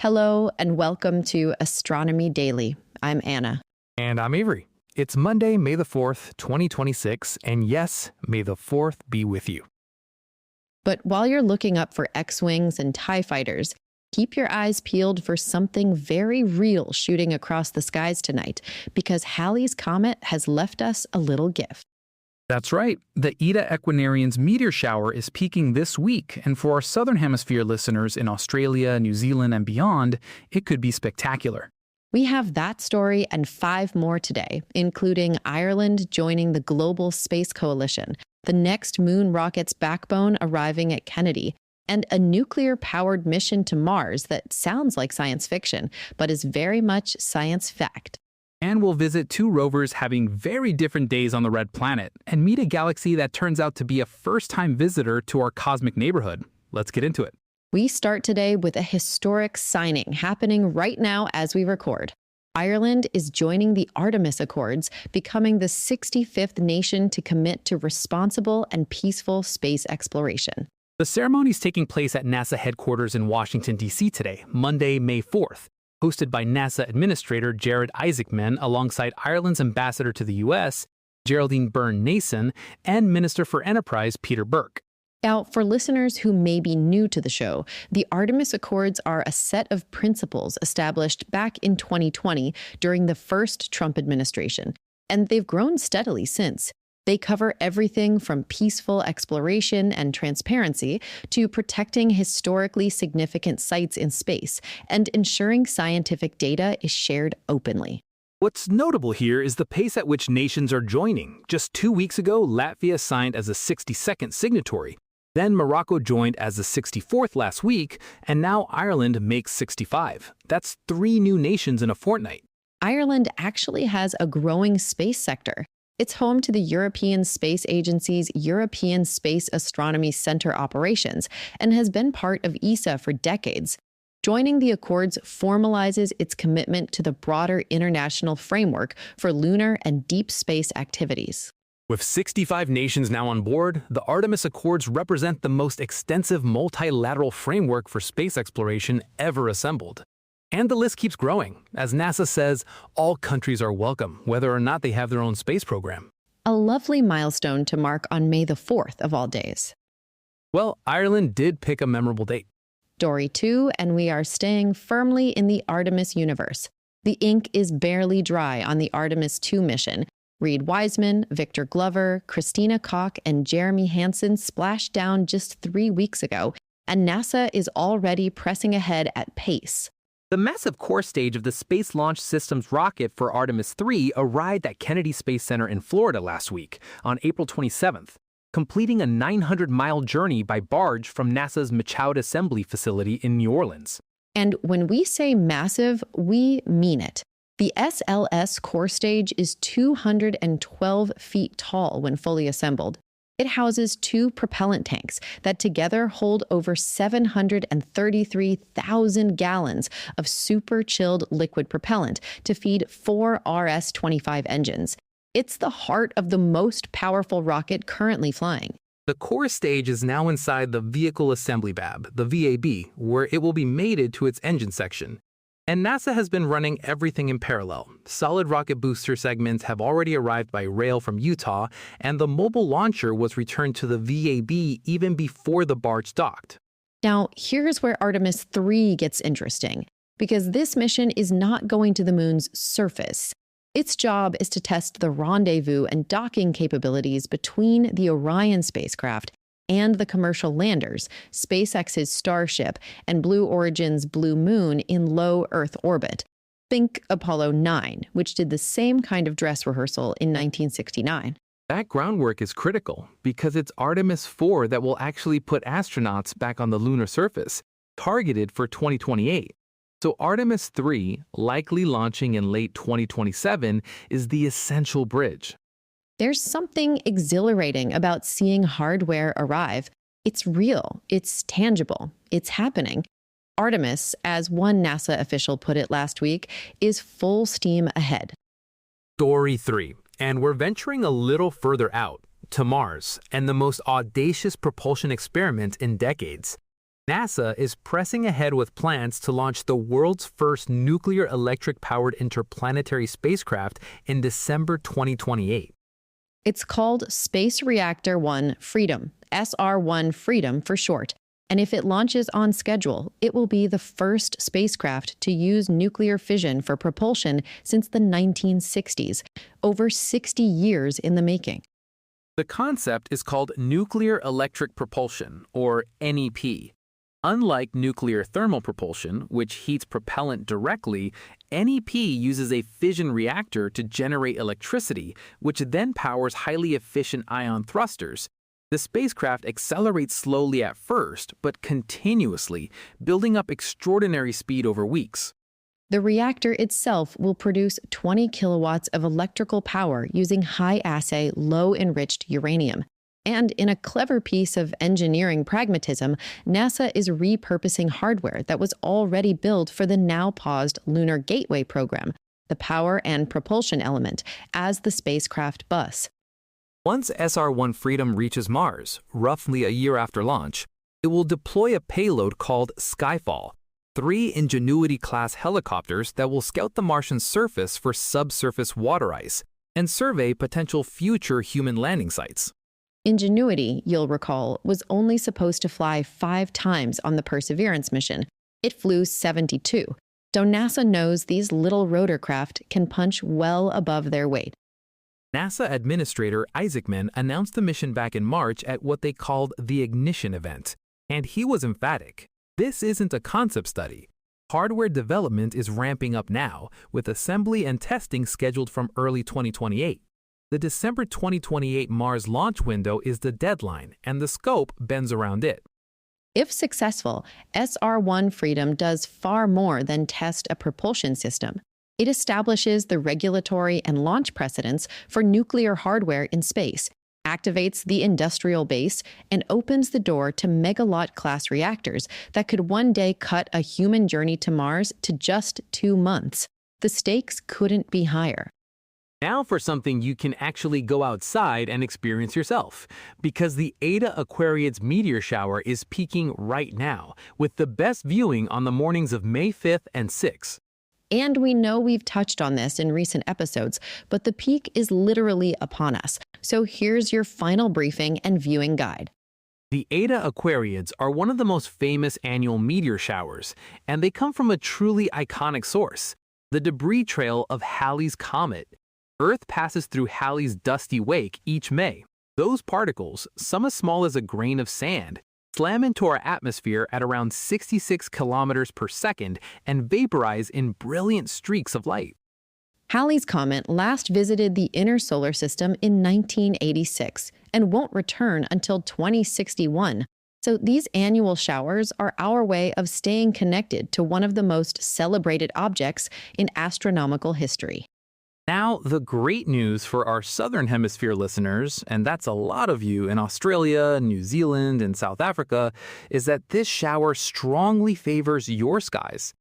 Hello and welcome to Astronomy Daily. I'm Anna. And I'm Avery. It's Monday, May the 4th, 2026, and yes, may the 4th be with you. But while you're looking up for X-Wings and TIE fighters, keep your eyes peeled for something very real shooting across the skies tonight, because Halley's comet has left us a little gift. That's right. The Eta Aquariid's meteor shower is peaking this week, and for our Southern Hemisphere listeners in Australia, New Zealand, and beyond, it could be spectacular. We have that story and 5 more today, including Ireland joining the Global Space Coalition, the next moon rocket's backbone arriving at Kennedy, and a nuclear-powered mission to Mars that sounds like science fiction, but is very much science fact. And we'll visit 2 rovers having very different days on the red planet, and meet a galaxy that turns out to be a first-time visitor to our cosmic neighborhood. Let's get into it. We start today with a historic signing happening right now as we record. Ireland is joining the Artemis Accords, becoming the 65th nation to commit to responsible and peaceful space exploration. The ceremony is taking place at NASA headquarters in Washington, D.C. today, Monday, May 4th. Hosted by NASA Administrator Jared Isaacman alongside Ireland's ambassador to the U.S., Geraldine Byrne Nason, and Minister for Enterprise Peter Burke. Now, for listeners who may be new to the show, the Artemis Accords are a set of principles established back in 2020 during the first Trump administration, and they've grown steadily since. They cover everything from peaceful exploration and transparency to protecting historically significant sites in space and ensuring scientific data is shared openly. What's notable here is the pace at which nations are joining. Just 2 weeks ago, Latvia signed as a 62nd signatory. Then Morocco joined as the 64th last week, and now Ireland makes 65. That's 3 new nations in a fortnight. Ireland actually has a growing space sector. It's home to the European Space Agency's European Space Astronomy Center operations and has been part of ESA for decades. Joining the Accords formalizes its commitment to the broader international framework for lunar and deep space activities. With 65 nations now on board, the Artemis Accords represent the most extensive multilateral framework for space exploration ever assembled. And the list keeps growing. As NASA says, all countries are welcome, whether or not they have their own space program. A lovely milestone to mark on May the 4th of all days. Well, Ireland did pick a memorable date. Story 2, and we are staying firmly in the Artemis universe. The ink is barely dry on the Artemis II mission. Reed Wiseman, Victor Glover, Christina Koch, and Jeremy Hansen splashed down just 3 weeks ago, and NASA is already pressing ahead at pace. The massive core stage of the Space Launch Systems rocket for Artemis III arrived at Kennedy Space Center in Florida last week, on April 27th, completing a 900-mile journey by barge from NASA's Michoud Assembly Facility in New Orleans. And when we say massive, we mean it. The SLS core stage is 212 feet tall when fully assembled. It houses 2 propellant tanks that together hold over 733,000 gallons of super-chilled liquid propellant to feed 4 RS-25 engines. It's the heart of the most powerful rocket currently flying. The core stage is now inside the Vehicle Assembly Bab, the VAB, where it will be mated to its engine section. And NASA has been running everything in parallel. Solid rocket booster segments have already arrived by rail from Utah, and the mobile launcher was returned to the VAB even before the barge docked. Now, here's where Artemis III gets interesting, because this mission is not going to the moon's surface. Its job is to test the rendezvous and docking capabilities between the Orion spacecraft and the commercial landers, SpaceX's Starship and Blue Origin's Blue Moon in low Earth orbit. Think Apollo 9, which did the same kind of dress rehearsal in 1969. That groundwork is critical because it's Artemis IV that will actually put astronauts back on the lunar surface, targeted for 2028. So Artemis III, likely launching in late 2027, is the essential bridge. There's something exhilarating about seeing hardware arrive. It's real, it's tangible, it's happening. Artemis, as one NASA official put it last week, is full steam ahead. Story 3, and we're venturing a little further out, to Mars, and the most audacious propulsion experiment in decades. NASA is pressing ahead with plans to launch the world's first nuclear electric-powered interplanetary spacecraft in December 2028. It's called Space Reactor 1 Freedom, SR-1 Freedom for short. And if it launches on schedule, it will be the first spacecraft to use nuclear fission for propulsion since the 1960s, over 60 years in the making. The concept is called Nuclear Electric Propulsion, or NEP. Unlike nuclear thermal propulsion, which heats propellant directly, NEP uses a fission reactor to generate electricity, which then powers highly efficient ion thrusters. The spacecraft accelerates slowly at first, but continuously, building up extraordinary speed over weeks. The reactor itself will produce 20 kilowatts of electrical power using high-assay, low-enriched uranium. And in a clever piece of engineering pragmatism, NASA is repurposing hardware that was already built for the now-paused Lunar Gateway program, the power and propulsion element, as the spacecraft bus. Once SR-1 Freedom reaches Mars, roughly a year after launch, it will deploy a payload called Skyfall, 3 Ingenuity-class helicopters that will scout the Martian surface for subsurface water ice and survey potential future human landing sites. Ingenuity, you'll recall, was only supposed to fly 5 times on the Perseverance mission. It flew 72, so NASA knows these little rotorcraft can punch well above their weight. NASA Administrator Isaacman announced the mission back in March at what they called the Ignition event, and he was emphatic. This isn't a concept study. Hardware development is ramping up now, with assembly and testing scheduled from early 2028. The December 2028 Mars launch window is the deadline, and the scope bends around it. If successful, SR-1 Freedom does far more than test a propulsion system. It establishes the regulatory and launch precedents for nuclear hardware in space, activates the industrial base, and opens the door to megawatt-class reactors that could one day cut a human journey to Mars to just 2 months. The stakes couldn't be higher. Now for something you can actually go outside and experience yourself, because the Eta Aquariid's meteor shower is peaking right now, with the best viewing on the mornings of May 5th and 6th. And we know we've touched on this in recent episodes, but the peak is literally upon us. So here's your final briefing and viewing guide. The Eta Aquariids are one of the most famous annual meteor showers, and they come from a truly iconic source, the debris trail of Halley's comet. Earth passes through Halley's dusty wake each May. Those particles, some as small as a grain of sand, slam into our atmosphere at around 66 kilometers per second and vaporize in brilliant streaks of light. Halley's comet last visited the inner solar system in 1986 and won't return until 2061. So these annual showers are our way of staying connected to one of the most celebrated objects in astronomical history. Now, the great news for our Southern Hemisphere listeners, and that's a lot of you in Australia, New Zealand, and South Africa, is that this shower strongly favors your skies.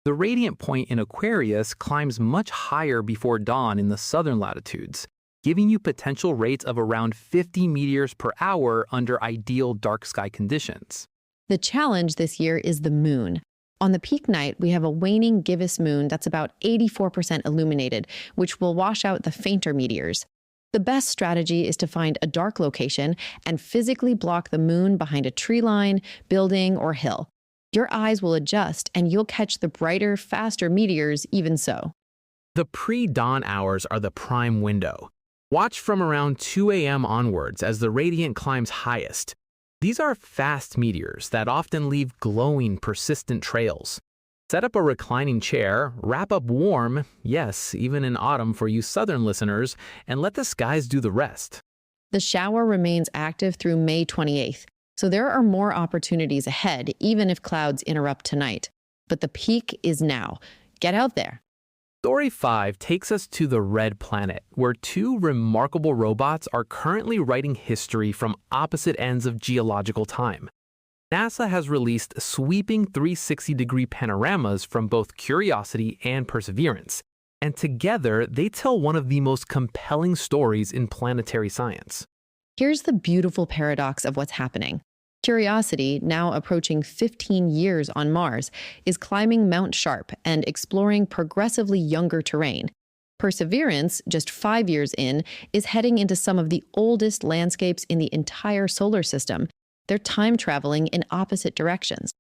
The radiant point in Aquarius climbs much higher before dawn in the southern latitudes, giving you potential rates of around 50 meteors per hour under ideal dark sky conditions. The challenge this year is the moon. On the peak night, we have a waning gibbous moon that's about 84% illuminated, which will wash out the fainter meteors. The best strategy is to find a dark location and physically block the moon behind a tree line, building, or hill. Your eyes will adjust, and you'll catch the brighter, faster meteors even so. The pre-dawn hours are the prime window. Watch from around 2 a.m. onwards as the radiant climbs highest. These are fast meteors that often leave glowing, persistent trails. Set up a reclining chair, wrap up warm, yes, even in autumn for you southern listeners, and let the skies do the rest. The shower remains active through May 28th, so there are more opportunities ahead, even if clouds interrupt tonight. But the peak is now. Get out there. Story 5 takes us to the Red Planet, where 2 remarkable robots are currently writing history from opposite ends of geological time. NASA has released sweeping 360-degree panoramas from both Curiosity and Perseverance, and together they tell one of the most compelling stories in planetary science. Here's the beautiful paradox of what's happening. Curiosity, now approaching 15 years on Mars, is climbing Mount Sharp and exploring progressively younger terrain. Perseverance, just 5 years in, is heading into some of the oldest landscapes in the entire solar system. They're time-traveling in opposite directions.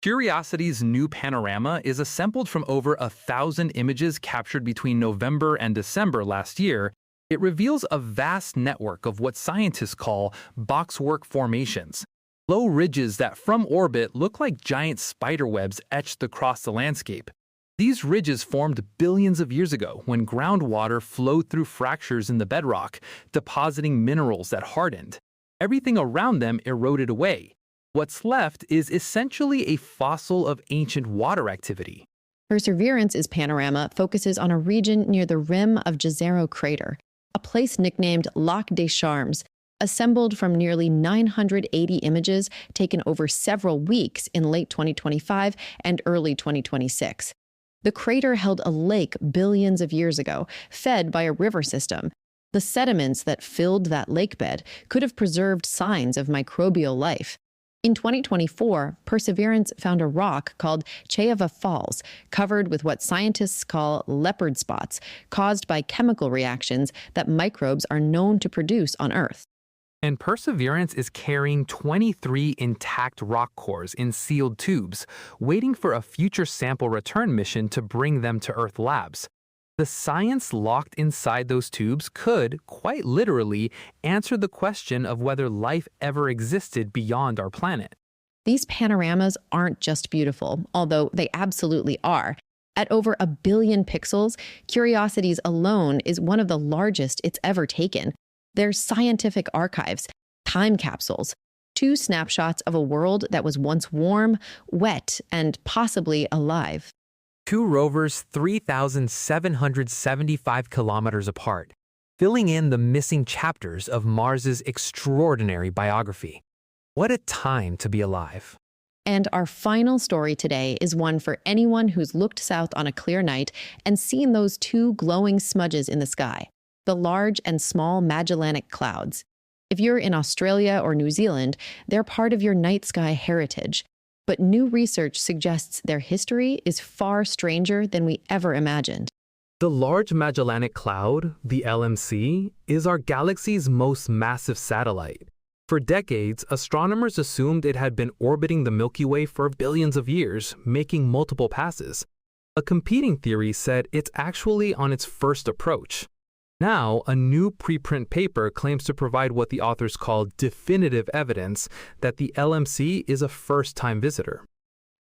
Curiosity's new panorama is assembled from over 1,000 images captured between November and December last year. It reveals a vast network of what scientists call boxwork formations, low ridges that from orbit look like giant spider webs etched across the landscape. These ridges formed billions of years ago when groundwater flowed through fractures in the bedrock, depositing minerals that hardened. Everything around them eroded away. What's left is essentially a fossil of ancient water activity. Perseverance's panorama focuses on a region near the rim of Jezero Crater, a place nicknamed Lac des Charmes, assembled from nearly 980 images taken over several weeks in late 2025 and early 2026. The crater held a lake billions of years ago, fed by a river system. The sediments that filled that lakebed could have preserved signs of microbial life. In 2024, Perseverance found a rock called Chayava Falls, covered with what scientists call leopard spots, caused by chemical reactions that microbes are known to produce on Earth. And Perseverance is carrying 23 intact rock cores in sealed tubes, waiting for a future sample return mission to bring them to Earth labs. The science locked inside those tubes could, quite literally, answer the question of whether life ever existed beyond our planet. These panoramas aren't just beautiful, although they absolutely are. At over 1 billion pixels, Curiosity's alone is one of the largest it's ever taken. They're scientific archives, time capsules, 2 snapshots of a world that was once warm, wet, and possibly alive. 2 rovers 3,775 kilometers apart, filling in the missing chapters of Mars's extraordinary biography. What a time to be alive. And our final story today is one for anyone who's looked south on a clear night and seen those 2 glowing smudges in the sky, the Large and Small Magellanic Clouds. If you're in Australia or New Zealand, they're part of your night sky heritage. But new research suggests their history is far stranger than we ever imagined. The Large Magellanic Cloud, the LMC, is our galaxy's most massive satellite. For decades, astronomers assumed it had been orbiting the Milky Way for billions of years, making multiple passes. A competing theory said it's actually on its first approach. Now, a new preprint paper claims to provide what the authors call definitive evidence that the LMC is a first-time visitor.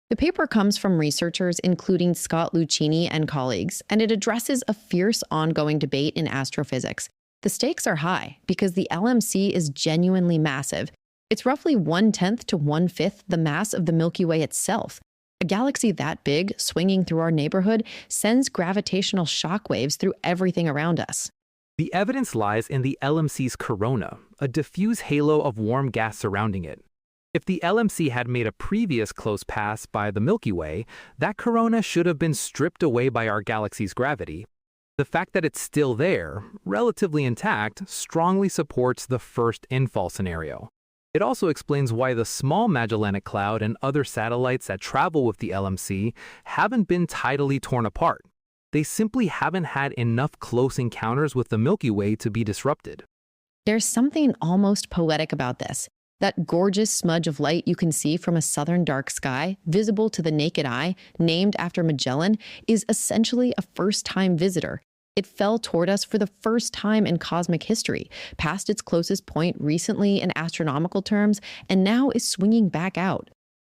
The paper comes from researchers including Scott Lucchini and colleagues, and it addresses a fierce ongoing debate in astrophysics. The stakes are high because the LMC is genuinely massive. It's roughly 1/10 to 1/5 the mass of the Milky Way itself. A galaxy that big, swinging through our neighborhood, sends gravitational shockwaves through everything around us. The evidence lies in the LMC's corona, a diffuse halo of warm gas surrounding it. If the LMC had made a previous close pass by the Milky Way, that corona should have been stripped away by our galaxy's gravity. The fact that it's still there, relatively intact, strongly supports the first infall scenario. It also explains why the Small Magellanic Cloud and other satellites that travel with the LMC haven't been tidally torn apart. They simply haven't had enough close encounters with the Milky Way to be disrupted. There's something almost poetic about this. That gorgeous smudge of light you can see from a southern dark sky, visible to the naked eye, named after Magellan, is essentially a first-time visitor. It fell toward us for the first time in cosmic history, passed its closest point recently in astronomical terms, and now is swinging back out.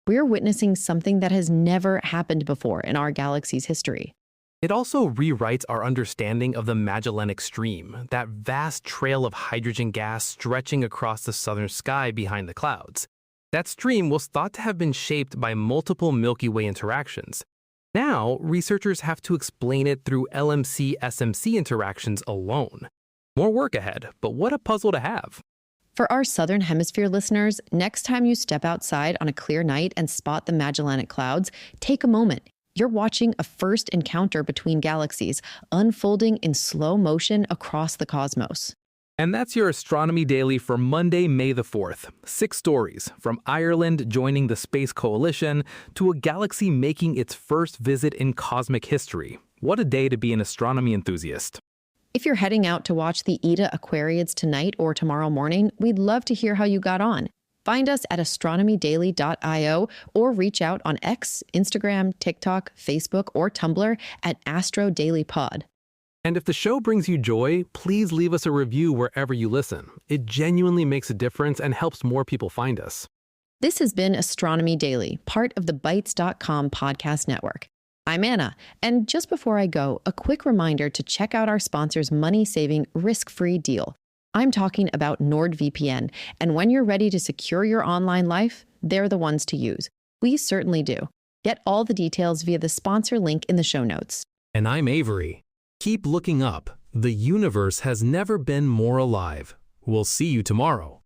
We're witnessing something that has never happened before in our galaxy's history. It also rewrites our understanding of the Magellanic Stream, that vast trail of hydrogen gas stretching across the southern sky behind the clouds. That stream was thought to have been shaped by multiple Milky Way interactions. Now, researchers have to explain it through LMC-SMC interactions alone. More work ahead, but what a puzzle to have. For our Southern Hemisphere listeners, next time you step outside on a clear night and spot the Magellanic Clouds, take a moment. You're watching a first encounter between galaxies unfolding in slow motion across the cosmos. And that's your Astronomy Daily for Monday, May the 4th. 6 stories, from Ireland joining the Space Coalition to a galaxy making its first visit in cosmic history. What a day to be an astronomy enthusiast. If you're heading out to watch the Eta Aquariids tonight or tomorrow morning, we'd love to hear how you got on. Find us at astronomydaily.io or reach out on X, Instagram, TikTok, Facebook, or Tumblr at Astro Daily Pod. And if the show brings you joy, please leave us a review wherever you listen. It genuinely makes a difference and helps more people find us. This has been Astronomy Daily, part of the Bytes.com podcast network. I'm Anna, and just before I go, a quick reminder to check out our sponsor's money-saving, risk-free deal. I'm talking about NordVPN, and when you're ready to secure your online life, they're the ones to use. We certainly do. Get all the details via the sponsor link in the show notes. And I'm Avery. Keep looking up. The universe has never been more alive. We'll see you tomorrow.